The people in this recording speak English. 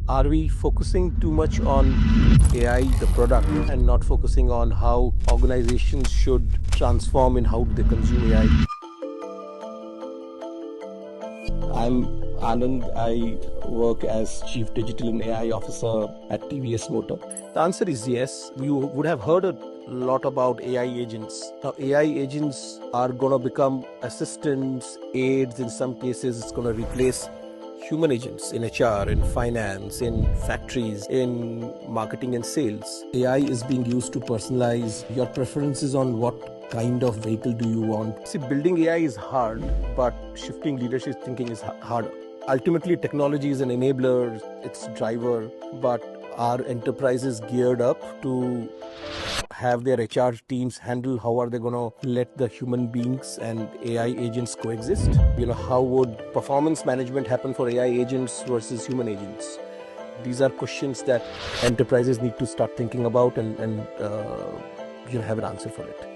Are we focusing too much on AI, the product, and not focusing on how organizations should transform in how they consume AI? I'm Anand. I work as Chief Digital and AI Officer at TVS Motor. The answer is yes. You would have heard a lot about AI agents. Now, AI agents are going to become assistants, aides. In some cases, it's going to replace human agents in HR, in finance, in factories, in marketing and sales. AI is being used to personalize your preferences on what kind of vehicle do you want. See, building AI is hard, but shifting leadership thinking is hard. Ultimately, technology is an enabler, it's a driver, but are enterprises geared up to have their HR teams handle how are they going to let the human beings and AI agents coexist? How would performance management happen for AI agents versus human agents? These are questions that enterprises need to start thinking about and have an answer for it.